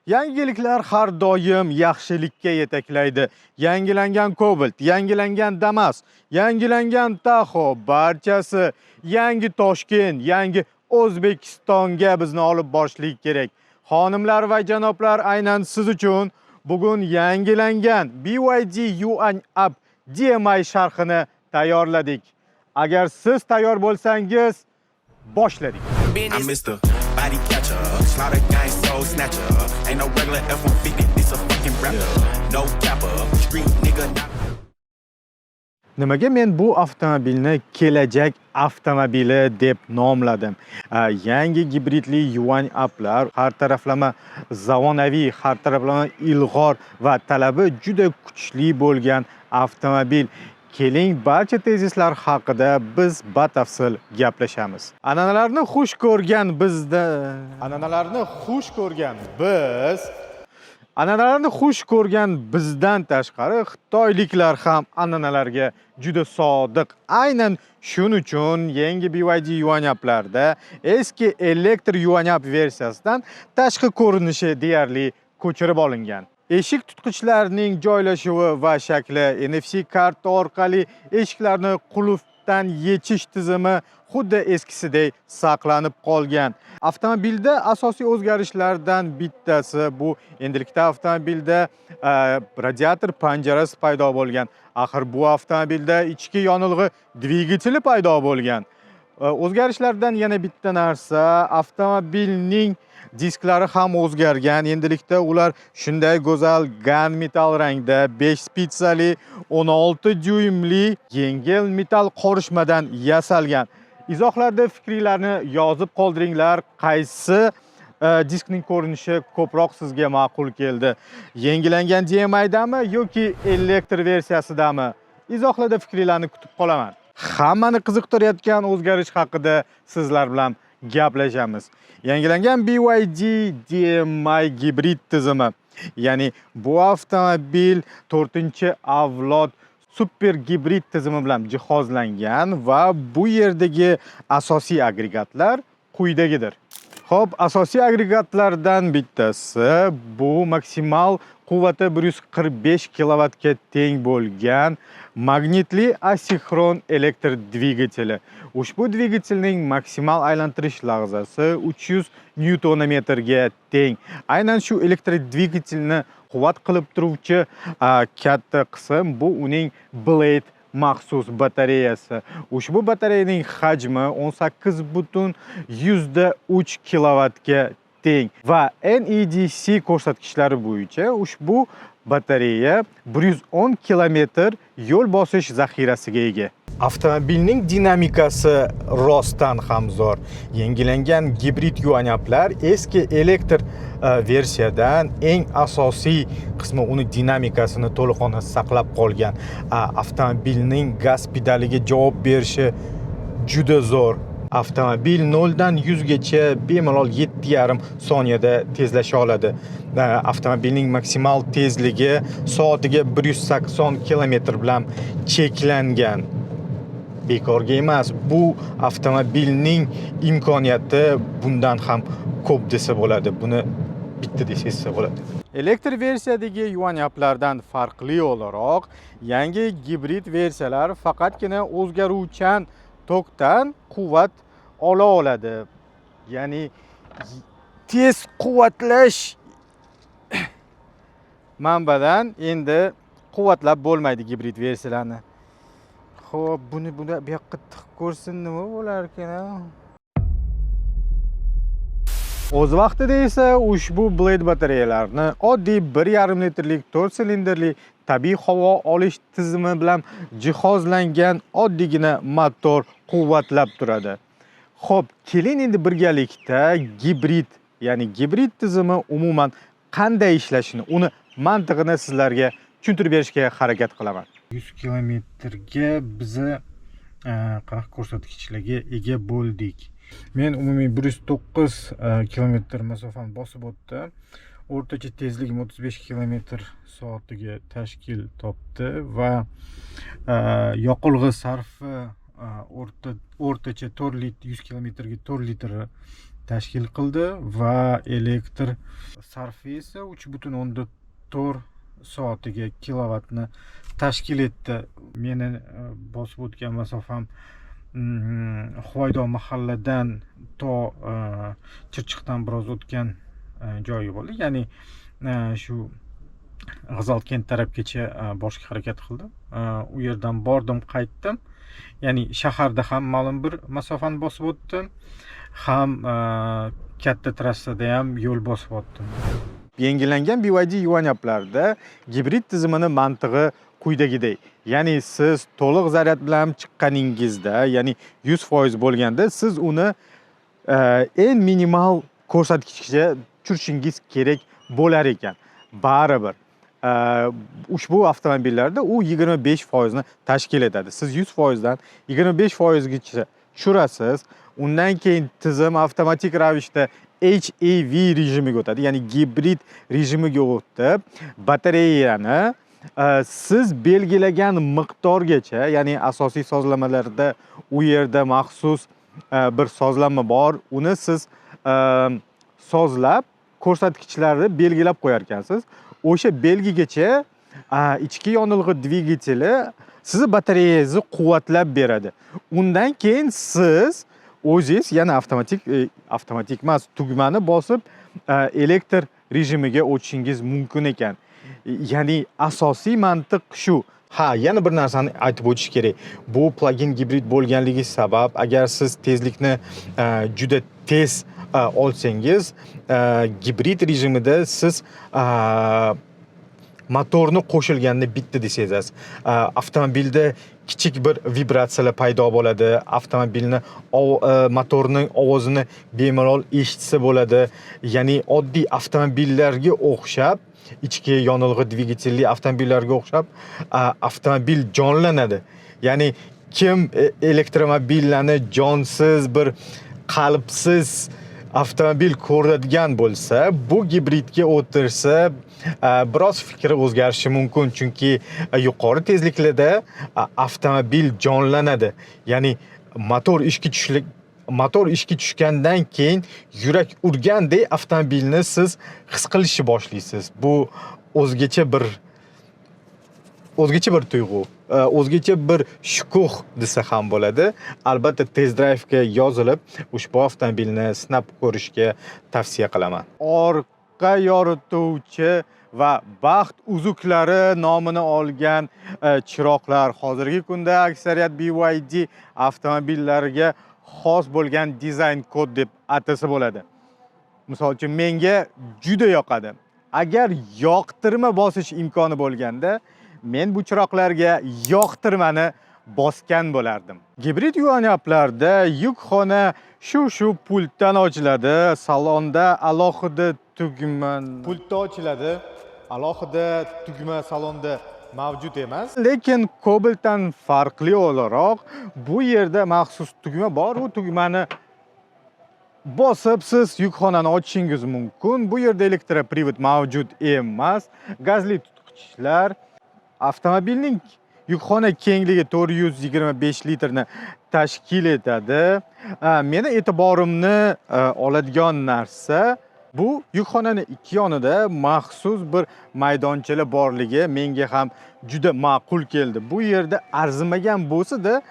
Yangiliklar har doim yaxshilikka yetaklaydi. Yangilangan Cobalt, yangilangan Damas, yangilangan Tahoe, barchasi yangi Toshkent, yangi O'zbekistonga bizni olib borishlik kerak. Xonimlar va janoblar, aynan siz uchun bugun yangilangan BYD YuanUp DMI sharhini tayyorladik. Agar siz tayyor bo'lsangiz, boshladik. I'm Mr. Body Catcher, Slaughter Gang Soul Snatcher. Ain't no regular F-150, this a fucking rapper. No capper, street nigga. Nimaga men bu avtomobilni kelajak avtomobili deb nomladim? Yangi gibridli YuanUplar har taraflama zamonaviy, har taraflama ilg'or va talabi juda kuchli bo'lgan avtomobil. Keling, barcha tezislar haqida biz batafsil gaplashamiz. An'analarni xush ko'rgan bizdan tashqari xitoyliklar ham an'analarga juda sodiq. Aynan shuning uchun yangi BYD YuanUplarda eski elektr YuanUp versiyasidan tashqi ko'rinishi deyarli ko'chirib olingan. Eshik tutqichlarining joylashuvi va shakli, NFC karta orqali eshiklarni qulfdan yechish tizimi xuddi eskisidek saqlanib qolgan. Avtomobilda asosiy o'zgarishlardan bittasi bu endilikda avtomobilda radiator panjarasi paydo bo'lgan. Axir bu avtomobilda ichki yonilg'i dvigateli paydo bo'lgan. O'zgarishlardan yana bitta narsa, avtomobilning disklari ham o'zgargan. Endilikda ular shunday go'zal gunmetal rangda 5 spitsali 16 dyuymli yengil metal qorishmadan yasalgan. Izohlarda fikringizni yozib qoldiringlar. Qaysi diskning ko'rinishi ko'proq sizga ma'qul keldi? Yangilangan DMI'dami yoki elektr versiyasidami? Izohlarda fikringizni kutib qolaman. Hammani qiziqtirayotgan o'zgarish haqida sizlar bilan gaplashamiz. Yangilangan BYD DMI gibrid tizimi, ya'ni bu avtomobil 4-avlod super gibrid tizimi bilan jihozlangan va bu yerdagi asosiy agregatlar quyidagidir. Xo'p, asosiy agregatlardan bittasi bu maksimal quvvati 145 kilovatga teng bo'lgan magnitli asinxron elektr dvigateli. Ushbu dvigatelning maksimal aylantirish lahzasi 300 Nm/ga teng. Aynan shu elektr dvigatelni quvvat qilib turuvchi katta qism bu uning Blade maxsus batareyasi. Ushbu batareyaning hajmi 18,3 kilovatga teng va NEDC ko'rsatkichlari bo'yicha ushbu batareya 110 kilometr yo'l bosish zaxirasiga ega. Avtomobilning dinamikasi rostdan ham zo'r. Yangilangan gibrid YuanUplar eski elektr versiyadan eng asosiy qismi uni dinamikasini to'liqona saqlab qolgan. Avtomobilning gaz pedaliga javob berishi juda zo'r. Avtomobil 0 dan 100 gacha bemalol 7,5 soniyada tezlasha oladi. Avtomobilning maksimal tezligi soatiga 180 km bilan cheklangan. Bekorga emas, bu avtomobilning imkoniyati bundan ham ko'p desa bo'ladi. Buni bitta desa bo'ladi. Elektr versiyadagi YuanUplardan farqli o'laroq, yangi gibrid versiyalar faqatgina o'zgaruvchan tokdan quvvat ola oladi. Ya'ni tez quvvatlash manbadan endi quvvatlab bo'lmaydi gibrid versiyalarni. Xo'p, buni bu yoqqa tiqib ko'rsin, nima bo'lar ekan? O'z vaqtida esa ushbu Blade batareyalarni oddiy 1,5 litrlik 4 silindrli tabiiy havo olish tizimi bilan jihozlangan oddiygina motor quvvatlab turadi. Xo'p, keling endi birgalikda gibrid, ya'ni gibrid tizimi umuman qanday ishlashini, uni mantig'ini sizlarga tushuntirib berishga harakat qilaman. 100 kilometrga biza qanaqa ko'rsatkichlarga ega bo'ldik. Men umumiy 109 kilometr masofani bosib o'tdim. O'rtacha tezligim 35 km/soatiga tashkil topdi va yoqilg'i sarfi o'rtacha 4 litr 100 kilometrga 4 litr tashkil qildi va elektr sarfi esa 3.4 soatiga kilovatni tashkil etdi. Meni bosib o'tgan masofam Huvaydo mahalladan to Chirchiqdan biroz o'tgan joyi bo'ldi. Ya'ni shu G'azalkent tarafgacha borishga harakat qildim. U yerdan bordim, qaytdim. Ya'ni shaharda ham ma'lum bir masofani bosib o'tdim, ham katta trassada ham yo'l bosib o'tdim. Yangilangan BYD yuanyaplarda gibrid tizimining mantig'i quyidagidek. Ya'ni siz to'liq zaryad bilan chiqqaningizda, ya'ni 100% bo'lganda siz uni eng minimal ko'rsatkichga tushirishingiz kerak bo'lar ekan. Baribir ushbu avtomobillarda u 25% ni tashkil etadi. Siz 100% dan 25% gacha tushirasiz. Undan keyin tizim avtomatik ravishda HEV rejimiga o'tadi, ya'ni gibrid rejimiga o'tib, batareyani siz belgilagan miqdorgacha, ya'ni asosiy sozlamalarda u yerda maxsus bir sozlama bor, uni siz sozlab ko'rsatkichlarni belgilab qo'yar ekansiz. O'sha belgigacha ichki yonilg'i dvigateli sizni batareyangizni quvvatlab beradi. Undan keyin siz o'zingiz yana avtomatik emas, tugmani bosib elektr rejimiga o'tishingiz mumkin ekan. Ya'ni asosiy mantiq shu. Yana bir narsani aytib o'tish kerak. Bu plug-in gibrid bo'lganligi sabab, agar siz tezlikni juda tez olsangiz, gibrid rejimida siz motorni qo'shilganini bitdi sezasiz. Avtomobilda kichik bir vibratsiyalar paydo bo'ladi. Avtomobilni motorning ovozini bemalol eshitsa bo'ladi. Ya'ni oddiy avtomobillarga o'xshab, ichki yonilg'i dvigatelli avtomobillarga o'xshab avtomobil jonlanadi. Ya'ni kim elektromobillarni jonsiz, bir qalbsiz avtomobil ko'radigan bo'lsa, bu gibridga o'tirsa biroz fikri o'zgarishi mumkin, chunki yuqori tezliklarda avtomobil jonlanadi. Ya'ni motor ishga tushgandan keyin yurak urgandek avtomobilni siz his qilishni boshlaysiz. Bu o'zgacha bir tuyg'u, o'zgacha bir shukuh desa ham bo'ladi. Albatta test drive'ga yozilib, ushbu avtomobilni sinab ko'rishga tavsiya qilaman. Orqa yorituvchi va baxt uzuklari nomini olgan chiroqlar hozirgi kunda aksariyat BYD avtomobillariga xos bo'lgan dizayn kod deb atasa bo'ladi. Misol uchun menga juda yoqadi. Agar yoqtirma bosish imkoni bo'lganda, men bu chiroqlarga yoqtirmani bosgan bo'lardim. Gibrid yuanyaplarda yukxona shu pultdan ochiladi. Salonda alohida tugma pultda ochiladi. Alohida tugma salonda mavjud emas. Lekin Cobalt'dan farqli o'laroq bu yerda maxsus tugma bor. U tugmani bosib siz yukxonani ochishingiz mumkin. Bu yerda elektroprivod mavjud emas. Gazli tutqichlar. Avtomobilning yukxona kengligi 425 litrni tashkil etadi. Meni e'tiborimni oladigan narsa bu yukxonaning ikki yonida maxsus bir maydonchalar borligi menga ham juda ma'qul keldi. Bu yerda arzimagan bo'lsa-da,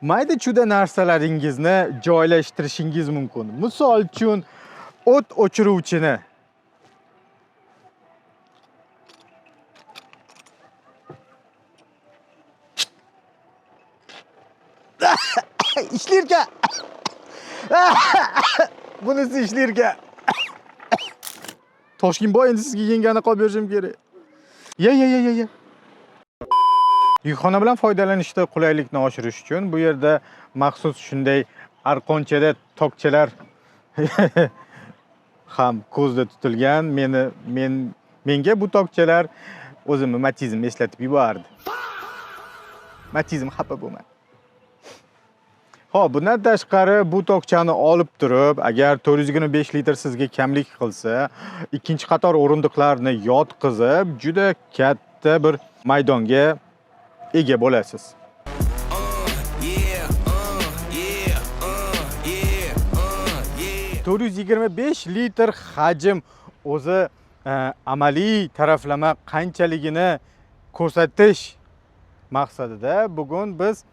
mayda-chuda narsalaringizni joylashtirishingiz mumkin. Misol uchun, o't o'chiruvchini ishlarga. Bunisi ishlarga. Toshkentboy, endi sizga yengani qolib berishim kerak. Ye. Yukxona bilan foydalanishda qulaylikni oshirish uchun bu yerda maxsus shunday arqonchada tokchalar ham ko'zda tutilgan. Menga bu tokchalar o'zimni Matizmni eslatib yubordi. Matizm xafa bo'lmadi. Bundan tashqari bu tokchani olib turib, agar 425 litr sizga kamlik qilsa, ikkinchi qator o'rindiqlarni yotqizib, juda katta bir maydonga ega bo'lasiz. 425 litr hajm o'zi amaliy taraflama qanchaligini ko'rsatish maqsadida bugun biz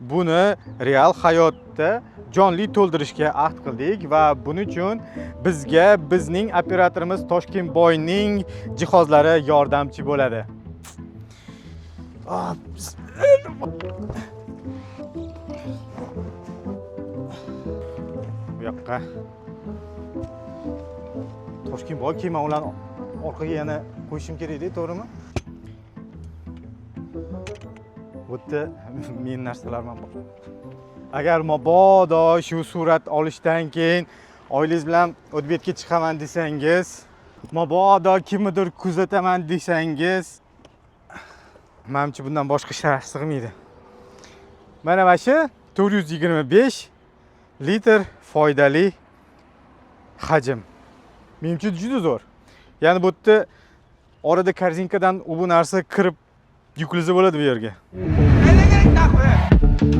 buni real hayotda jonli to'ldirishga ahd qildik va buning uchun bizga bizning operatorimiz Toshkentboyning jihozlari yordamchi bo'ladi. Bu yoqqa Toshkentboy kelma, ularni orqaga yana qo'yishim kerak-da, to'g'rimi? Bu yerda men narsalarman bor. Agar mabodo shu surat olishdan keyin oilangiz bilan O'zbekka chiqaman desangiz, mabodo kimnidir kuzataman desangiz, menimcha bundan boshqa sharaf sig'maydi. Mana shu 425 litr foydali hajm. Menimcha juda zo'r. Ya'ni bu yerda orada korzinkadan bu narsa kirib yuklasa bo'ladi bu yerga.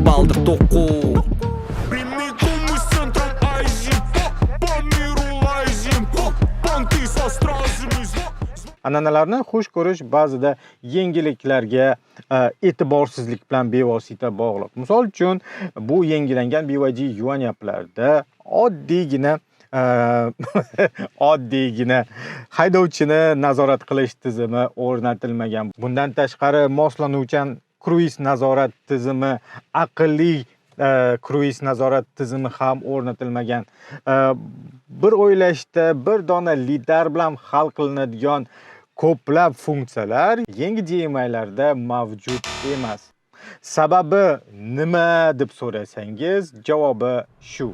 Baldır toku. An'analarni xush ko'rish ba'zida yengilliklarga e'tiborsizlik bilan bevosita bog'liq. Misol uchun, bu yangilangan BYD yuanyaplarda oddiygina haydovchini nazorat qilish tizimi o'rnatilmagan. Bundan tashqari moslanuvchan kruiz nazorat tizimi, aqlli kruiz nazorat tizimi ham o'rnatilmagan. Bir o'ylashda bir dona lidar bilan hal qilinadigan ko'plab funksiyalar yangi DMI'larda mavjud emas. Sababi nima deb so'rasangiz, javobi shu.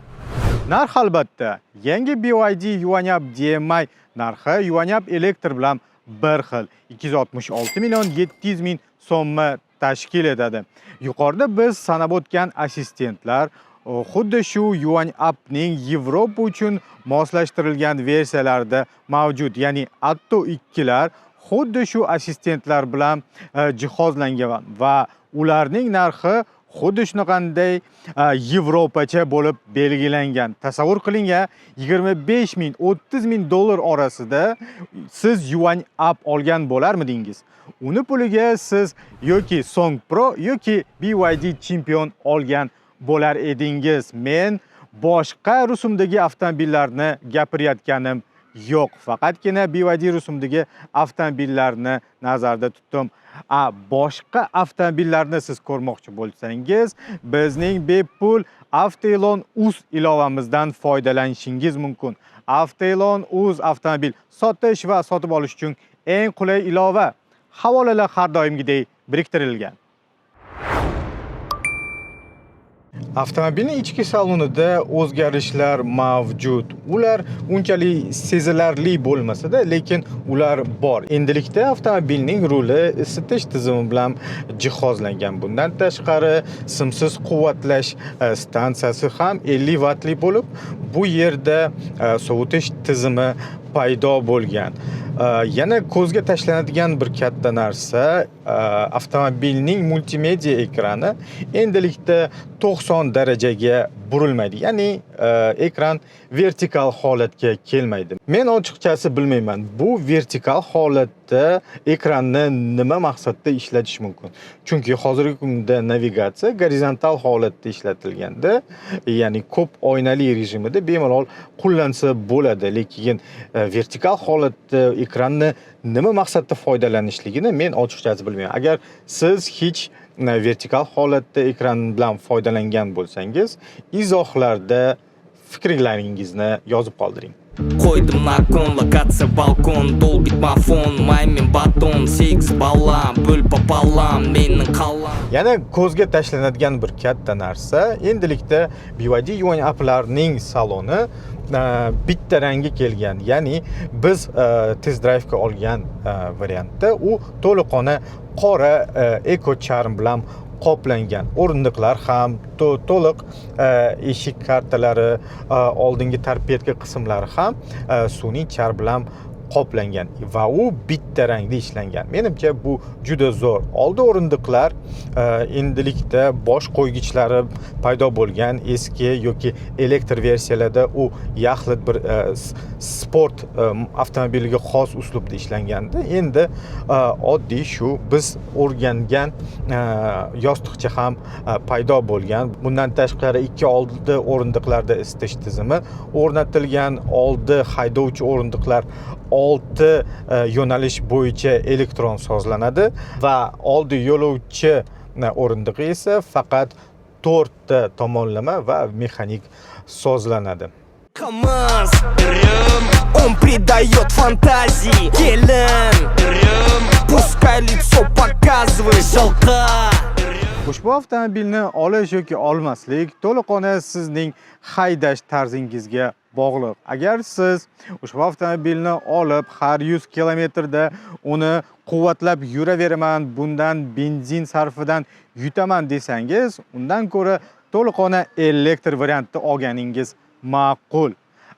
Narx albatta, yangi BYD Yuanyap DMI narxi Yuanyap elektr bilan bir xil 266 million 700 ming so'mni tashkil etadi. Yuqorida biz sanab o'tgan assistentlar xuddi shu Yuanyapning Yevropa uchun moslashtirilgan versiyalarida mavjud. Ya'ni Atto 2lar xuddi shu assistentlar bilan jihozlangan va ularning narxi xuddi shunaqanday Yevropacha bo'lib belgilangan. Tasavvur qiling, 25 ming, 30 ming dollar orasida siz Yuanyap olgan bo'larmidingiz? Uni puliga siz yoki Song Pro yoki BYD Champion olgan bo'lar edingiz. Men boshqa rusumdagi avtomobillarni gapirayotganim yo'q. Faqatgina BYD rusumdagi avtomobillarni nazarda tutdim. Boshqa avtomobillarni siz ko'rmoqchi bo'lsangiz, bizning bepul Avtoelon Uz ilovamizdan foydalanishingiz mumkin. Avtoelon Uz avtomobil sotish va sotib olish uchun eng qulay ilova. Havolalar har doimgidek biriktirilgan. Avtomobilning ichki salonida o'zgarishlar mavjud. Ular unchalik sezilarli bo'lmasa-da, lekin ular bor. Endilikda avtomobilning ruli isitish tizimi bilan jihozlangan. Bundan tashqari simsiz quvvatlash stansiyasi ham 50 vatli bo'lib, bu yerda sovutish tizimi paydo bo'lgan. Yana ko'zga tashlanadigan bir katta narsa, avtomobilning multimedia ekrani endilikda 90 darajaga burilmaydi. Ya'ni ekran vertikal holatga kelmaydi. Men ochiqchasi bilmayman, bu vertikal holatda ekranni nima maqsadda ishlatish mumkin? Chunki hozirgi kunda navigatsiya gorizontal holatda ishlatilganda, ya'ni ko'p oynali rejimida bemalol qo'llansa bo'ladi, lekin vertikal holatda ekranni nima maqsadda foydalanishligini men ochiqchasi bilmayman. Agar siz hech vertikal holatda ekran bilan foydalangan bo'lsangiz, izohlarda fikrlaringizni yozib qoldiring. Koydum nakon, lokatsiya balkon, dolbit mafon, maymin baton, 8 ballam, bo'l popalam, mening qallam. Yana ko'zga tashlanadigan bir katta narsa, endilikda BYD Yuanyaplarning saloni bitta rangga kelgan. Ya'ni biz test drive'ga olgan variantda u to'liqona qora Eco Charm bilan qoplangan. O'rindiqlar ham to'liq, eshik kartalari, oldingi torpedka qismlari ham sun'iy char bilan qoplangan va u bitta rangda ishlangan. Menimcha bu juda zo'r. Oldi o'rindiqlar endilikda bosh qo'ygichlari paydo bo'lgan eski yoki elektr versiyalarda u yaxlit bir sport avtomobiliga xos uslubda ishlangandi. Endi oddiy shu biz o'rgangan yostiqcha ham paydo bo'lgan. Bundan tashqari ikki oldi o'rindiqlarda isitish tizimi o'rnatilgan. Oldi haydovchi o'rindiqlar 6 yo'nalish bo'yicha elektron sozlanadi va oldi yo'lovchi o'rindig'i esa faqat 4 ta tomonlama va mexanik sozlanadi. КамАЗ, он придает фантазии. Келен, пускай лицо показывай, жалко. Ushbu avtomobilni olish yoki olmaslik to'liqona sizning haydash tarzingizga bog'liq. Agar siz ushbu avtomobilni olib har 100 kilometrda uni quvvatlab yuraveraman, bundan benzin sarfidan yutaman desangiz, undan ko'ra to'liqona elektr variantda olganingiz ma'qul.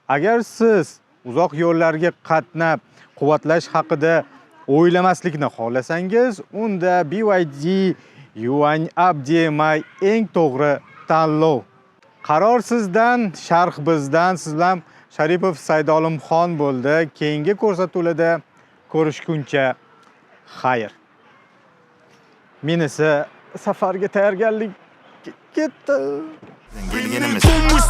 Agar siz uzoq yo'llarga qatnab quvvatlash haqida o'ylamaslikni xohlasangiz, unda BYD Yuan Up DMI eng to'g'ri tanlov. Qaror sizdan, sharh bizdan. Sizlar Sharipov Saydolimxon bo'ldi. Keyingi ko'rsatuvlarda ko'rishguncha xayr. Men esa safarga tayyorgarlik ketdi. Getting in him is